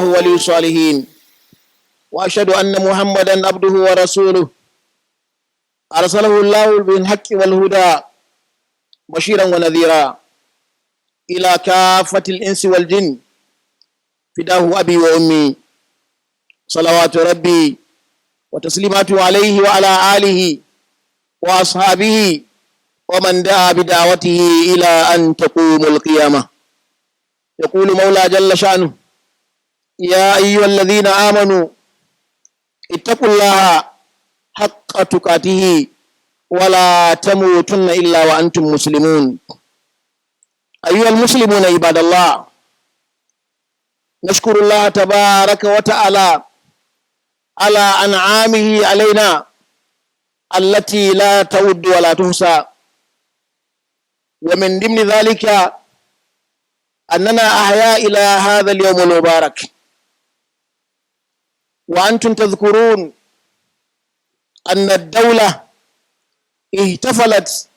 الله ولي الصالحين، وأشهد أن محمدا عبده ورسوله أرسله الله بالحق والهدى بشيرا ونذيرا إلى كافة الإنس والجن، فداه أبي وأمي صلوات ربي وتسليماته عليه وعلى آله وأصحابه ومن دعا بدعوته إلى أن تقوم القيامة. يقول مولى جل شأنه: يا أيها الذين آمنوا اتقوا الله حق تقاته ولا تموتن إلا وأنتم مسلمون. أيها المسلمون عباد الله، نشكر الله تبارك وتعالى على أنعامه علينا التي لا تعد ولا تحصى، ومن ضمن ذلك أننا أحياء إلى هذا اليوم المبارك، وأنتم تذكرون أن الدولة احتفلت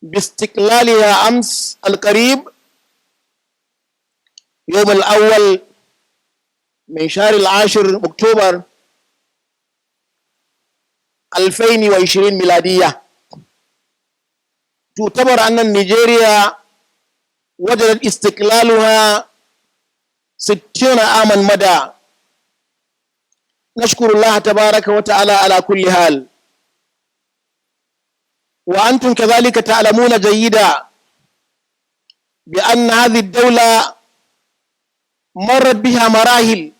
باستقلالها أمس القريب يوم الأول من شهر العاشر أكتوبر 2020 ميلادية. تعتبر أن نيجيريا وجدت استقلالها 60 عاما مدى. نشكر الله تبارك وتعالى على كل حال، وأنتم كذلك تعلمون جيدا بأن هذه الدولة مرت بها مراحل،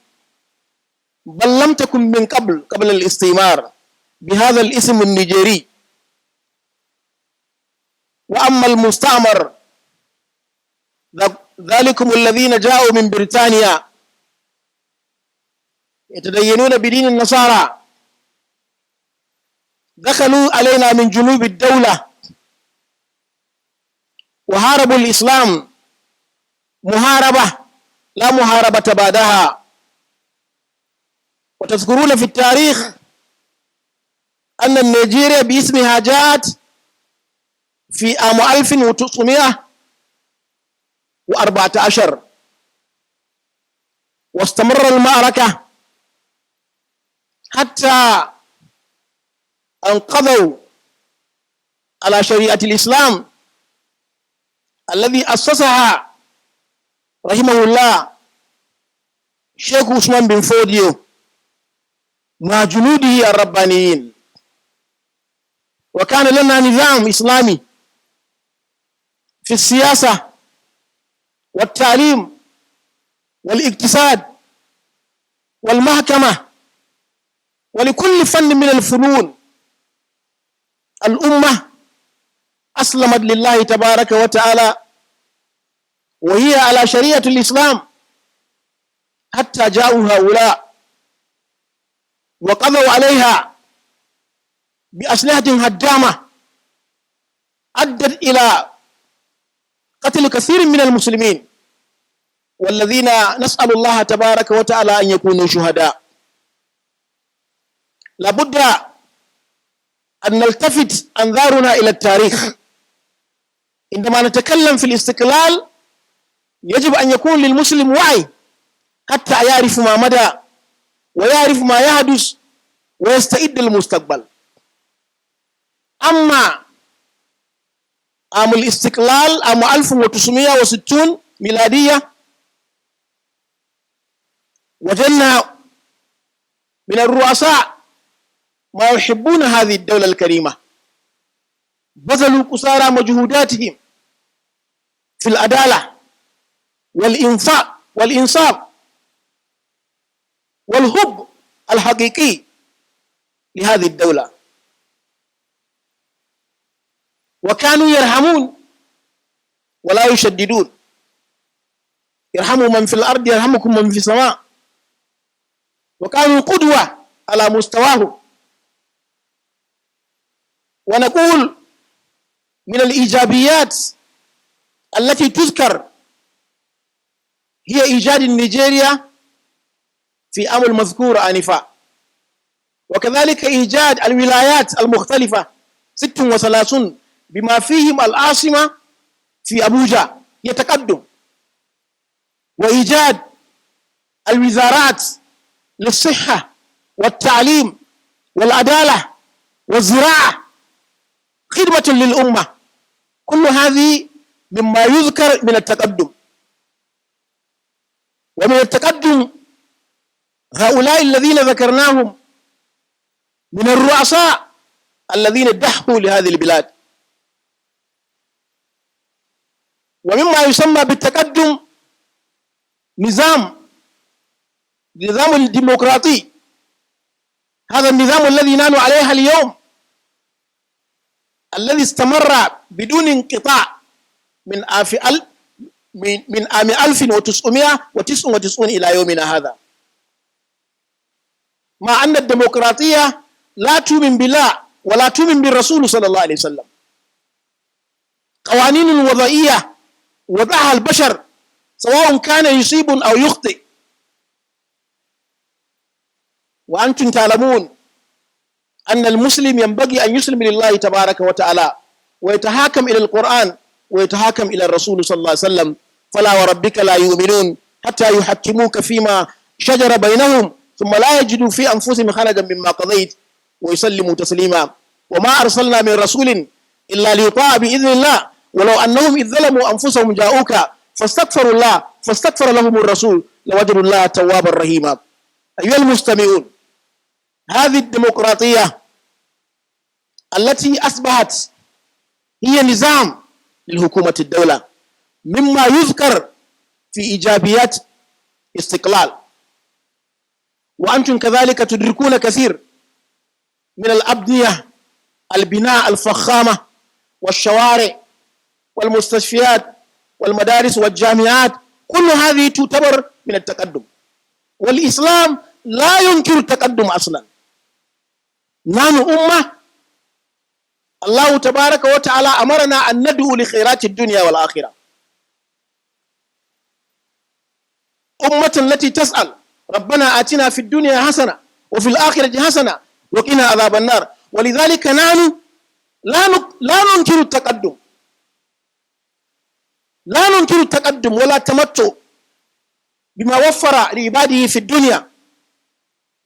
بل لم تكن من قبل الاستعمار بهذا الاسم النيجيري. وأما المستعمر ذلكم الذين جاءوا من بريطانيا يتدينون بدين النصارى، دخلوا علينا من جنوب الدولة وهاربوا الإسلام محاربة لا محاربة بعدها. وتذكرون في التاريخ أن نيجيريا باسمها جاءت في عام 1914، واستمر المعركة حتى أنقذوا على شريعة الإسلام الذي أسسها رحمه الله شيخ عثمان بن فوديو مع جنوده الربانيين. وكان لنا نظام إسلامي في السياسة والتعليم والاقتصاد والمحكمة ولكل فن من الفنون. الأمة أسلمت لله تبارك وتعالى وهي على شريعة الإسلام حتى جاءوا هؤلاء وقضوا عليها بأسلحة هدامة أدت إلى قتل كثير من المسلمين، والذين نسأل الله تبارك وتعالى أن يكونوا شهداء. لابد أن نلتفت أنظارنا إلى التاريخ. عندما نتكلم في الاستقلال يجب أن يكون للمسلم وعي حتى يعرف ما مدى ويعرف ما يحدث ويستعد للمستقبل. أما عام الاستقلال عام 1960 ميلادية، وجدنا من الرؤساء ما يحبون هذه الدولة الكريمة، بذلوا قصارى مجهوداتهم في العدالة والإنفاق والإنصاف والحب الحقيقي لهذه الدولة، وكانوا يرحمون ولا يشددون. يرحموا من في الأرض يرحمكم من في السماء، وكانوا قدوة على مستواه. ونقول من الإيجابيات التي تذكر هي إيجاد نيجيريا في عام المذكور آنفا، وكذلك إيجاد الولايات المختلفة 36 بما فيهم العاصمة في أبوجا يتقدم، وإيجاد الوزارات للصحة والتعليم والعدالة والزراعة خدمة للأمة، كل هذه مما يذكر من التقدم. ومن التقدم هؤلاء الذين ذكرناهم من الرؤساء الذين دحوا لهذه البلاد. ومما يسمى بالتقدم نظام الديمقراطي، هذا النظام الذي نحن عليه اليوم، الذي استمر بدون انقطاع من عام 1999 إلى يومنا هذا، مع أن الديمقراطية لا تؤمن بالله ولا تؤمن بالرسول صلى الله عليه وسلم. قوانين وضعية وضعها البشر سواء كان يصيب أو يخطئ. وأنتم تعلمون أن المسلم ينبغي أن يسلم لله تبارك وتعالى ويتحاكم إلى القرآن ويتحاكم إلى الرسول صلى الله عليه وسلم. فلا وربك لا يؤمنون حتى يحكموك فيما شجر بينهم ثم لا يجدوا في أنفسهم حرجا مما قضيت ويسلموا تسليما. وما أرسلنا من رسول إلا ليطاع بإذن الله ولو أنهم إذ ظلموا أنفسهم جاءوك فاستغفروا الله فاستغفر لهم الرسول لوجدوا الله توابا رحيما. أيها المستمعون، هذه الديمقراطية التي أصبحت هي نظام للحكومة الدولة مما يذكر في إيجابيات استقلال. وأنتم كذلك تدركون كثير من الأبنية، البناء الفخامة والشوارع والمستشفيات والمدارس والجامعات، كل هذه تعتبر من التقدم. والإسلام لا ينكر التقدم أصلا. نحن أمة الله تبارك وتعالى أمرنا أن ندعو لخيرات الدنيا والآخرة، أمة التي تسأل ربنا آتنا في الدنيا حسنة وفي الآخرة حسنة وقنا عذاب النار. ولذلك نحن لا ننكر التقدم، لا ننكر التقدم ولا التمتع بما وفر لعباده في الدنيا.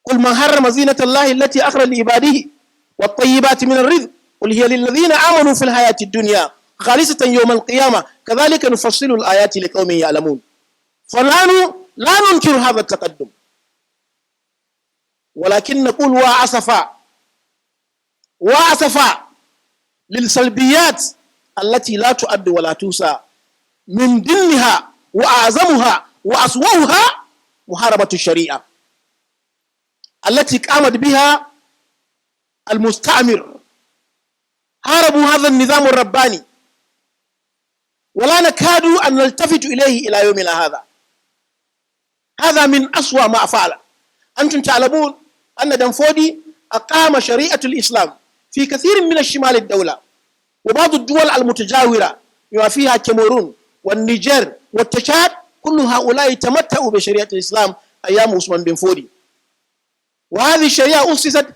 قل من حرم زينة الله التي أخرج لعباده والطيبات من الرزق قل هي للذين آمنوا في الحياة الدنيا خالصة يوم القيامة كذلك نفصل الآيات لقوم يعلمون. فنحن لا ننكر هذا التقدم، ولكن نقول وأسفا للسلبيات التي لا تؤد ولا توسى، من ضمنها وأعظمها وأسوأها محاربة الشريعة التي قامت بها المستعمر. حاربوا هذا النظام الرباني ولا نكاد أن نلتفت إليه إلى يومنا هذا. هذا من أسوأ ما فعل. أنتم تعلمون أن دنفودي أقام شريعة الإسلام في كثير من الشمال الدولة وبعض الدول المتجاورة بما فيها كاميرون والنيجر والتشاد، كل هؤلاء تمتعوا بشريعة الإسلام أيام عثمان بن فودي. وهذه الشريعة أسست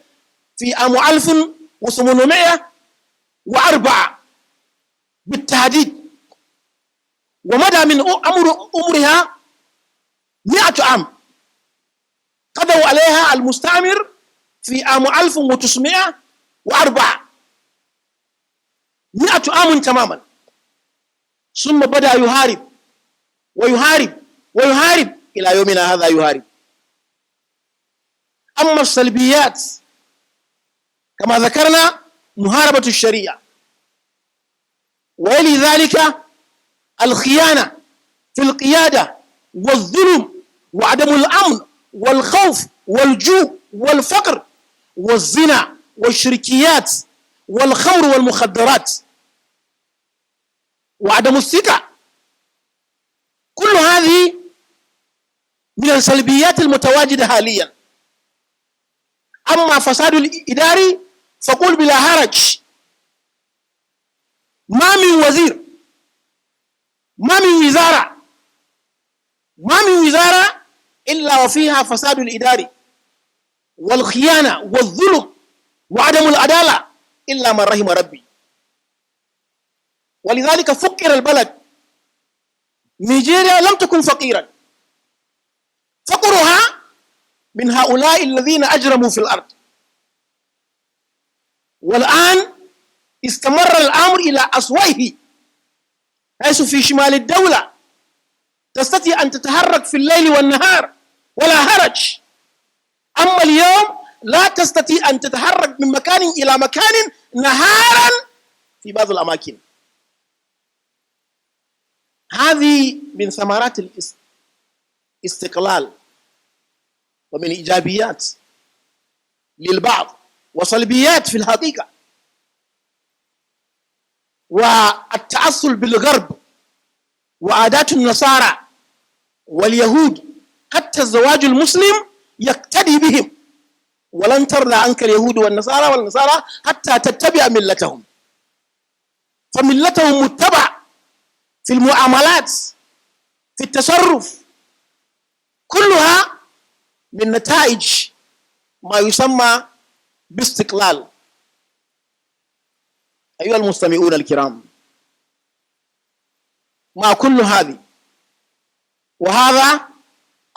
في عام 1804 بالتحديد، ومدى من أمرها 100 عام. قضوا عليها المستعمر في عام 1904 100 عام تماما، ثم بدأ يهارب ويهارب ويهارب إلى يومنا هذا يهارب. أما السلبيات كما ذكرنا محاربة الشريعة، ويلي ذلك الخيانة في القيادة والظلم وعدم الأمن والخوف والجوع والفقر والزنا والشركيات والخمر والمخدرات وعدم الثقة. كل هذه من السلبيات المتواجدة حاليا. أما فساد الإداري فقول بلا حرج، ما من وزير، ما من وزارة إلا وفيها فساد الإداري والخيانة والظلم وعدم العدالة إلا من رحم ربي. ولذلك فقر البلد. نيجيريا لم تكن فقيرا، فقرها من هؤلاء الذين أجرموا في الأرض. والآن استمر الأمر إلى أسوأه، حيث في شمال الدولة تستطيع أن تتحرك في الليل والنهار ولا هرج، أما اليوم لا تستطيع أن تتحرك من مكان إلى مكان نهارا في بعض الأماكن. هذه من ثمرات الاستقلال ومن إيجابيات للبعض وسلبيات في الحقيقة. والتأصل بالغرب وعادات النصارى واليهود، حتى الزواج المسلم يقتدي بهم، ولن ترضى عنك اليهود والنصارى حتى تتبع ملتهم، فملتهم متبع في المعاملات، في التصرف، كلها من نتائج ما يسمى باستقلال. أيها المستمعون الكرام، مع كل هذه وهذا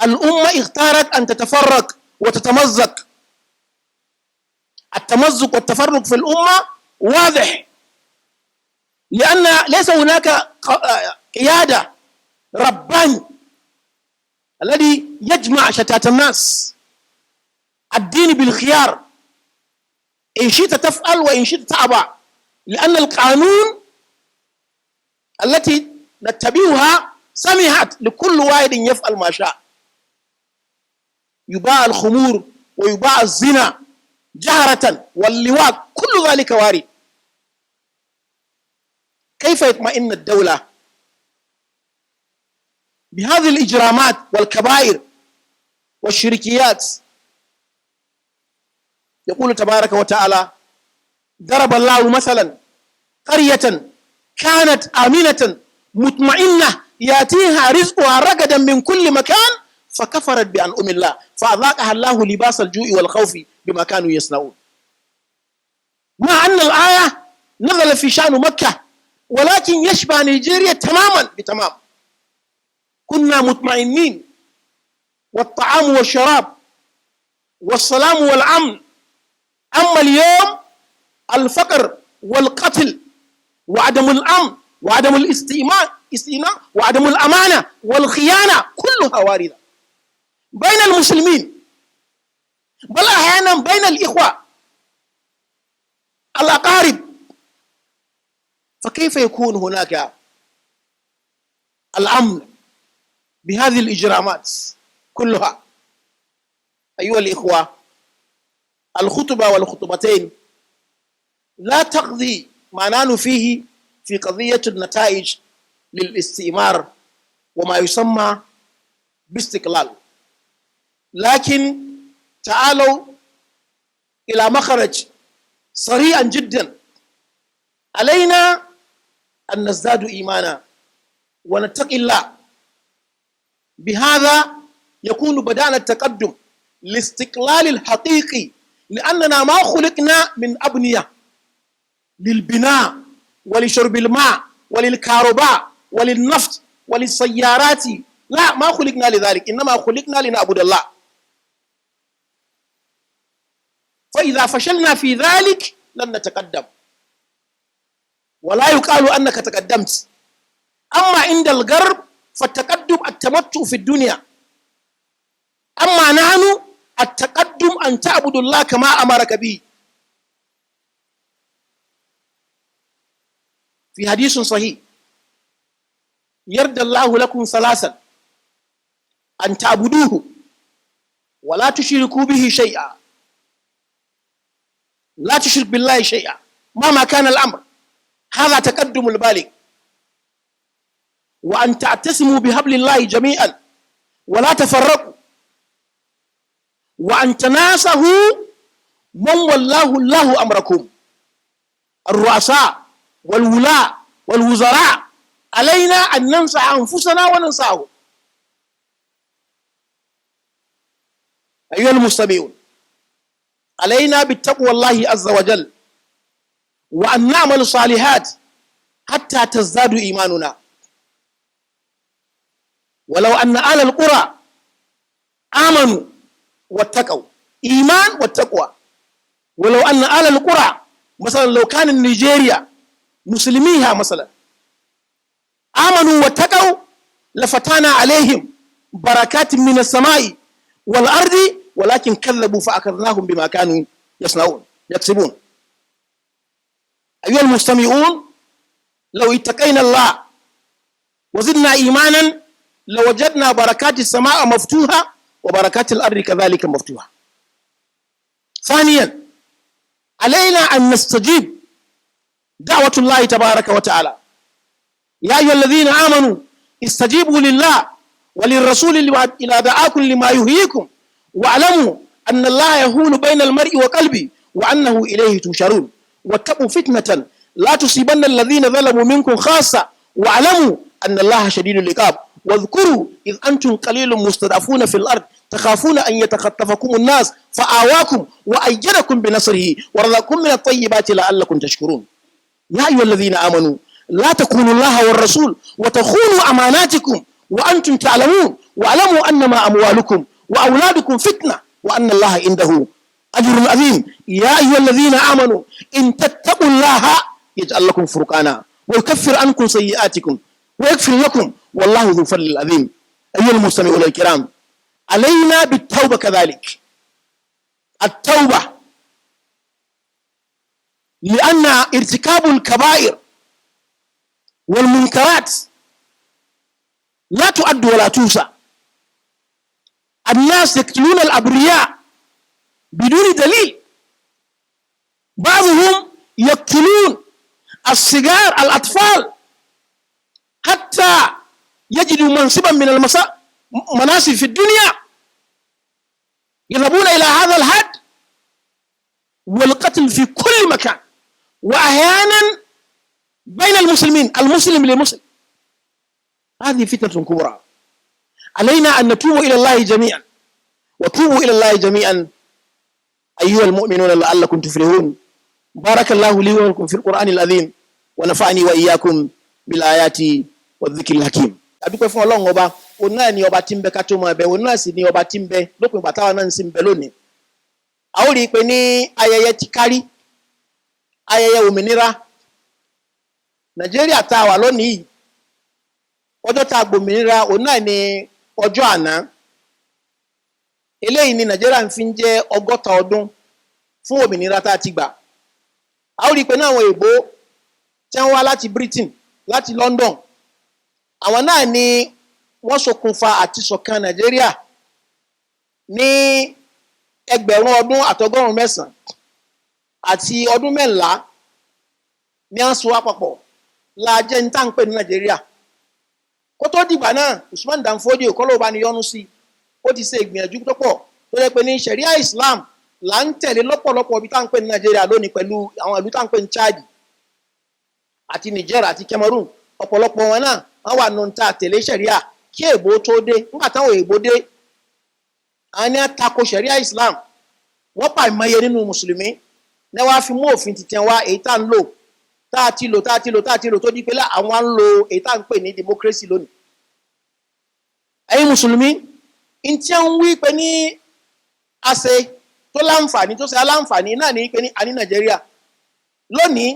الأمة اختارت أن تتفرق وتتمزق. التمزق والتفرق في الأمة واضح، لأن ليس هناك قيادة رباني الذي يجمع شتات الناس. الدين بالخيار، إن شئت تفعل وإن شئت تأبى، لأن القانون التي نتبعها سمحت لكل واحد يفعل ما شاء. يباع الخمور ويباع الزنا جهرة واللواط، كل ذلك وارد. كيف يطمئن الدولة بهذه الإجرامات والكبائر والشركيات؟ يقول تبارك وتعالى: ضرب الله مثلا قرية كانت آمنة مطمئنة يأتيها رزقها رغدا من كل مكان فكفرت بأنعم الله فأذاقها الله لباس الجوع والخوف بما كانوا يصنعون. مع أن الآية نزل في شأن مكة، ولكن يشبه نيجيريا تماما بتمام. كنا مطمئنين، والطعام والشراب والسلام والأمن. أما اليوم الفقر والقتل وعدم الأمن وعدم الاستئماء وعدم الأمانة والخيانة كلها واردة بين المسلمين، بل أحيانا بين الإخوة الأقارب. فكيف يكون هناك الأمن بهذه الإجرامات كلها؟ أيها الإخوة، الخطبة والخطبتين لا تقضي ما نحن فيه في قضية النتائج للاستئمار وما يسمى باستقلال، لكن تعالوا إلى مخرج سريعا جدا. علينا أن نزداد إيمانا ونتقي الله، بهذا يكون بدأنا التقدم لاستقلال الحقيقي، لأننا ما خلقنا من أبنية للبناء ولشرب الماء وللكهرباء وللنفط وللسيارات، لا، ما خلقنا لذلك، إنما خلقنا لنعبد الله. فإذا فشلنا في ذلك لن نتقدم، ولا يقال أنك تقدمت. أما عند الغرب فالتقدم التمتع في الدنيا، أما نحن التقدم أن تعبد الله كما أمرك به. في حديث صحيح: يرضى الله لكم ثلاثا: أن تعبدوه ولا تشركوا به شيئا، لا تشرك بالله شيئا مهما كان الأمر، هذا تقدم البالغ. وأن تعتصموا بحبل الله جميعا ولا تفرقوا، وأن تناصحوا من والله الله أمركم. الرؤساء والولاة والوزراء علينا أن ننصح أنفسنا وننصحهم. أيها المستمعون، علينا بالتقوى الله عز وجل، وأن نعمل صالحات حتى تزداد إيماننا. ولو أن أهل القرى آمنوا واتقوا إيمان والتقوى. ولو أن أهل القرى مثلا لو كان نيجيريا مسلميها مثلا آمنوا واتقوا لفتحنا عليهم بركات من السماء والأرض ولكن كذبوا فأخذناهم بما كانوا يكسبون. أيها المستمعون، لو اتقينا الله وزدنا إيمانا لوجدنا بركات السماء مفتوحة وبركات الأرض كذلك مفتوحة. ثانيا، علينا أن نستجيب دعوة الله تبارك وتعالى. يا أيها الذين آمنوا استجيبوا لله وللرسول إذا دعاكم لما يحييكم واعلموا أن الله يحول بين المرء وقلبه وأنه إليه تحشرون. واتقوا فتنة لا تصيبن الذين ظلموا منكم خاصة واعلموا أن الله شديد العقاب. واذكروا إذ أنتم قليل مستضعفون في الأرض تخافون أن يتخطفكم الناس فآواكم وأيدكم بنصره ورزقكم من الطيبات لعلكم تشكرون. يا أيها الذين آمنوا لا تخونوا الله والرسول وتخونوا أماناتكم وأنتم تعلمون واعلموا أنما أموالكم وأولادكم فتنة وأن الله عنده أجر عظيم. يا أيها الذين آمنوا إن تتقوا الله يجعل لكم فرقانا ويكفر عنكم سيئاتكم ويغفر لكم والله ذو الفضل العظيم. أيها المستمعون الكرام، علينا بالتوبة كذلك. التوبة، لأن ارتكاب الكبائر والمنكرات لا تؤد ولا توسع. الناس يقتلون الأبرياء بدون دليل، بعضهم يقتلون الصغار الأطفال حتى يجدوا منصبا من المناصب في الدنيا، يذهبون إلى هذا الحد والقتل في كل مكان، وأحيانا بين المسلمين، المسلم للمسلم. هذه فتنة كبرى. علينا أن نتوب إلى الله جميعا، وتوبوا إلى الله جميعا أيها المؤمنون لعلكم تفلحون. بارك الله لي ولكم في القرآن العظيم ونفعني وإياكم بالآيات والذكر الحكيم. adúpẹ́ fún Ọlọ́run ọba, òun náà ni ọba tí ń bẹ ká tó máa bẹ, òun náà sì ni ọba tí ń bẹ lópin ìgbà táwa náà ń sì ń bẹ lónìí. A ó rí i pé ní ayẹyẹ ti kárí, ayẹyẹ òmìnira Nàìjíríà tá a wà lónìí, ọjọ́ tá a gbòmìnira òun náà ni ọjọ́ àná. Eléyìí ni Nàìjíríà ń fi ń jẹ́ 60 ọdún fún òmìnira tá a ti gbà. A ó rí i pé ní àwọn èèbó tí wọ́n wá láti Britain, láti London, àwọn náà ni wọ́n ṣokùnfà àti ṣọ̀kan Nàìjíríà ní 1000 àti ọdún 14 ní à ń so àpapọ̀ láàjẹ́ ní táǹpẹ̀ ní Nàìjíríà. Kó tó dìgbà náà, Usman Dan Fodio kọ́ ló bá ní yọ́nú sí, ó ti ṣe ìgbìyànjú tó pọ̀ tó yẹ pé ní Sharia Islam là ń tẹ̀lé lọ́pọ̀lọpọ̀ ibi táǹpẹ̀ ní Nàìjíríà lónìí pẹ̀lú àwọn ìlú táǹpẹ̀ ní Chad àti Niger àti Cameroon. Ọ̀pọ̀lọpọ̀ wọn náà wọ́n wà nù ta tẹ̀lé Sharia kí èèbó tó dé. Nígbà táwọn èèbó dé, àwọn ní àtakò Sharia Islam, wọ́n pa ìmọye nínú mùsùlùmí ní wọ́n á fi mú òfin tìtẹ̀ wá èyí tá ń lò tá a ti lò tó di pé àwọn á ń lo èyí tá ń pè ní democracy lónìí. Ẹ̀yin mùsùlùmí, n tí ń wí pé ní àṣẹ tó láǹfààní tó ṣe aláǹfààní náà ní pé ní a ní Nàìjíríà lónìí.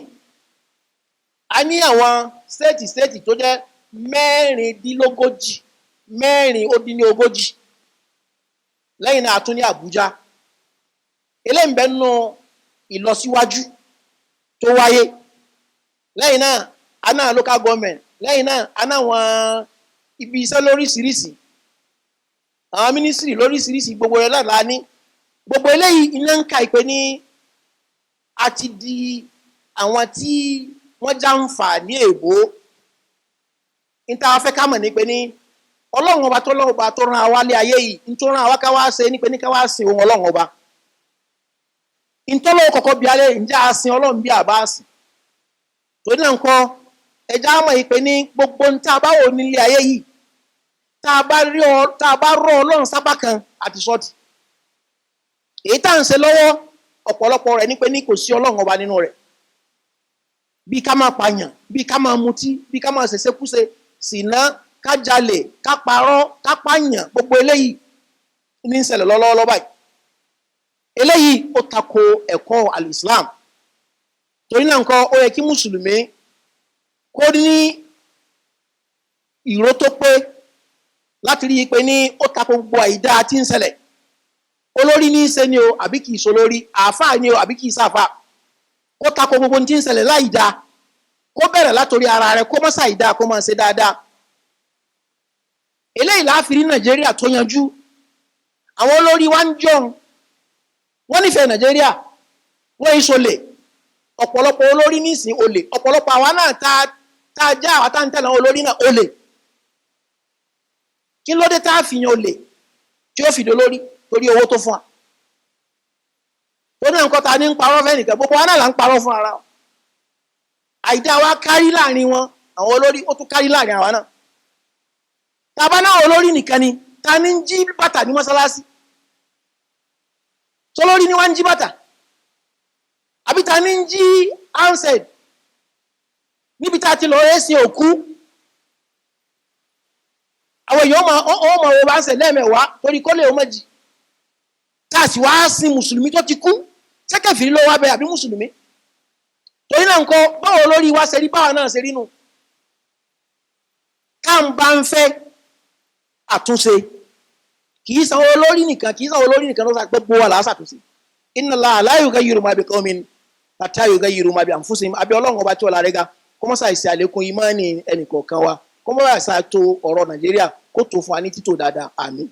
A ní àwọn stéètì tó jẹ́ 36, 36. Lẹ́yìn náà a tún ní Àbújá. Eléyìí ń bẹ nínú ìlọsíwájú tó wáyé. Lẹ́yìn náà a ní local government, lẹ́yìn náà a ní àwọn ibi iṣẹ́ lóríṣiríṣi, àwọn ministry lóríṣiríṣi, gbogbo rẹ̀ náà la ní. Gbogbo eléyìí iná ń ka ìpè ní a ti di àwọn tí wọ́n jàǹfààní èèbó. Níta fẹ́ ká mọ̀ ní pé ní Ọlọ́run ọba tó rán àwa lé ayé yìí, ní tó rán àwa ká wá ṣe ní pé ní ká wá sin ohun Ọlọ́run ọba. Ìtọ́lọ́wọ́ kọ̀kọ́ bí alẹ́ ǹjẹ́ a sin Ọlọ́run bí àbá sìn. Torí náà nǹkan ẹja mọ̀ ìpè ní gbogbo ní tá a bá wò nílé ayé yìí, tá a bá rọ Ọlọ́run sábà kan àti sọ́ọ̀tì. Èyí tá à ń ṣe lọ́wọ́ ọ̀pọ̀lọpọ̀ rẹ̀ ní pé ní kò sí Ọlọ́run ọba nínú rẹ̀. Bí ká máa pààyàn, bí ká máa mutí, bí ká máa ṣèṣekúṣe, ṣìnà, ká jalè, ká parọ́, ká pààyàn, gbogbo eléyìí ní ń ṣẹlẹ̀ lọ́wọ́lọ́wọ́ báyìí eléyìí ó tako ẹ̀kọ́ al-Islam torí náà nǹkan ó yẹ kí mùsùlùmí kó ní ìró tó pé láti rí i pé ní ó tako gbogbo àìdá tí ń ṣẹlẹ̀ olórí ní í ṣe ni o àbí kì í ṣe olórí àáfàá ni o àbí kì í ṣàáfàá kó tako gbogbo tí ń ṣẹlẹ̀ láìdá kó bẹ̀rẹ̀ látòrí ara rẹ̀ kó má ṣàìdá kó má ṣe dáadáa eléyìí láàfin ní Nàìjíríà tó yanjú àwọn olórí wa ń jọun wọ́n nífẹ̀ẹ́ Nàìjíríà wọ́n ń ṣolè ọ̀pọ̀lọpọ̀ olórí nísìn olè ọ̀pọ̀lọpọ̀ àwa náà tá a já àwa tá ń tẹ̀lé àwọn olórí náà olè kí ló dé tá a fi yan olè tí ó fi dolórí torí owó tó fún wa tó ní nǹkan ta ní ń parọ́ fẹ́ nìkan gbogbo wa náà là ń parọ́ fún ara wa àìdá wa kárí láàrin wọn àwọn olórí ó tún kárí láàrin àwa náà tàbá náà olórí nìkan ni ta ní ń jí bàtà ní mọ́sálásí tolórí ni wọ́n ń jí bàtà àbí ta ní ń jí handset níbi tá a ti lọ rẹ́ sí òkú àwọn èèyàn ọmọ wo bá ń sẹ̀ lẹ́ẹ̀mẹ̀wàá torí kó lè ọmọ jì káàsì wá sí mùsùlùmí tó ti kú sẹ́kẹ̀fì ló wá bẹ àbí mùsùlùmí torí náà nǹkan báwo lórí wa ṣe rí báwa náà ṣe rí nù ká ń bá ń fẹ́ àtúnṣe kì í sanwó olórí nìkan ló sà pé gbówó là á ṣàtúnṣe inna Allaha la yughayyiru ma bi qawmin hatta yughayyiru ma bi anfusihim àbí ọlọ́run ọba tí ọ̀la rẹ̀ ga kó mọ́ ṣàìsí àlékún ìmánì ẹnìkọ̀ọ̀kan wa kó mọ́ ṣàìtò ọ̀rọ̀ Nàìjíríà kó tó fún wa ní títò dáadáa àmín.